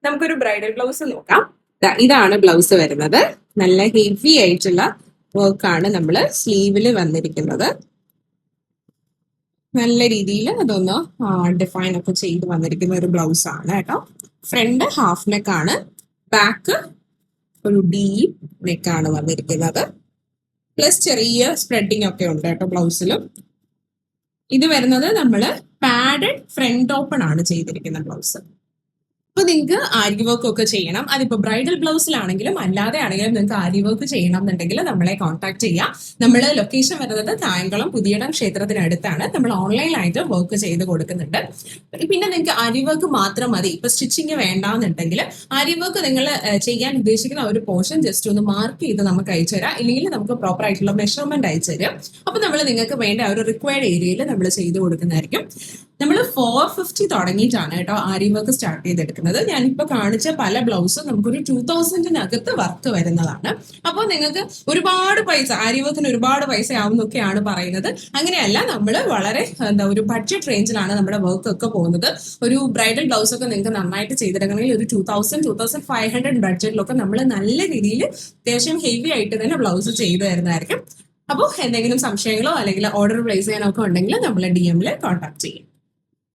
നമുക്കൊരു bridal blouse നോക്കാം. ഇതാണ് ബ്ലൗസ് വരുന്നത്. നല്ല ഹെവി ആയിട്ടുള്ള വർക്കാണ് നമ്മൾ സ്ലീവിൽ വന്നിരിക്കുന്നത്. നല്ല രീതിയിൽ അതൊന്ന് ഡിഫൈൻ ഒക്കെ ചെയ്ത് വന്നിരിക്കുന്ന ഒരു ബ്ലൗസ് ആണ് കേട്ടോ. ഫ്രണ്ട് ഹാഫ് നെക്ക് ആണ്, ബാക്ക് ഒരു ഡീപ്പ് നെക്കാണ് വന്നിരിക്കുന്നത്. പ്ലസ് ചെറിയ സ്പ്രെഡിങ് ഒക്കെ ഉണ്ട് കേട്ടോ ബ്ലൗസിലും. ഇത് വരുന്നത് നമ്മൾ പാഡഡ് ഫ്രണ്ട് ഓപ്പൺ ആണ് ചെയ്തിരിക്കുന്ന ബ്ലൗസ്. അപ്പൊ നിങ്ങൾക്ക് ആരി വർക്ക് ഒക്കെ ചെയ്യണം. അതിപ്പോ ബ്രൈഡൽ ബ്ലൗസിലാണെങ്കിലും അല്ലാതെ ആണെങ്കിലും നിങ്ങൾക്ക് ആരി വർക്ക് ചെയ്യണം എന്നുണ്ടെങ്കിൽ നമ്മളെ കോൺടാക്ട് ചെയ്യാം. നമ്മൾ ലൊക്കേഷൻ വരുന്നത് കായംകുളം പുതിയടം ക്ഷേത്രത്തിനടുത്താണ്. നമ്മൾ ഓൺലൈനായിട്ട് വർക്ക് ചെയ്ത് കൊടുക്കുന്നുണ്ട്. പിന്നെ നിങ്ങൾക്ക് ആരി വർക്ക് മാത്രം മതി, ഇപ്പൊ സ്റ്റിച്ചിങ് വേണ്ടാന്നുണ്ടെങ്കിൽ ആരി വർക്ക് നിങ്ങൾ ചെയ്യാൻ ഉദ്ദേശിക്കുന്ന ഒരു പോർഷൻ ജസ്റ്റ് ഒന്ന് മാർക്ക് ചെയ്ത് നമുക്ക് അയച്ചു തരാം. ഇല്ലെങ്കിൽ നമുക്ക് പ്രോപ്പർ ആയിട്ടുള്ള മെഷർമെന്റ് അയച്ചു തരാം. അപ്പൊ നമ്മൾ നിങ്ങൾക്ക് വേണ്ട ഒരു റിക്വയർഡ് ഏരിയയിൽ നമ്മൾ ചെയ്ത് കൊടുക്കുന്നതായിരിക്കും. നമ്മൾ 450 തുടങ്ങിയിട്ടാണ് കേട്ടോ ആരി വർക്ക് സ്റ്റാർട്ട് ചെയ്തെടുക്കുന്നത്. ഞാനിപ്പോ കാണിച്ച പല ബ്ലൗസും നമുക്കൊരു 2000-നകത്ത് വർക്ക് വരുന്നതാണ്. അപ്പോൾ നിങ്ങൾക്ക് ഒരുപാട് പൈസ, ആരി വർക്കിന് ഒരുപാട് പൈസ ആവുന്നൊക്കെയാണ് പറയുന്നത്. അങ്ങനെയല്ല, നമ്മൾ വളരെ ഒരു ബഡ്ജറ്റ് റേഞ്ചിലാണ് നമ്മുടെ വർക്ക് ഒക്കെ പോകുന്നത്. ഒരു ബ്രൈഡൽ ബ്ലൗസ് ഒക്കെ നിങ്ങൾക്ക് നന്നായിട്ട് ചെയ്തെടുക്കണമെങ്കിൽ ഒരു 2000-2500 ബഡ്ജറ്റിലൊക്കെ നമ്മൾ നല്ല രീതിയിൽ അത്യാവശ്യം ഹെവി ആയിട്ട് തന്നെ ബ്ലൗസ് ചെയ്തു തരുന്നതായിരിക്കും. അപ്പോൾ എന്തെങ്കിലും സംശയങ്ങളോ അല്ലെങ്കിൽ ഓർഡർ പ്ലേസ് ചെയ്യാനോ ഒക്കെ ഉണ്ടെങ്കിൽ നമ്മളെ DM കോൺടാക്ട് ചെയ്യും.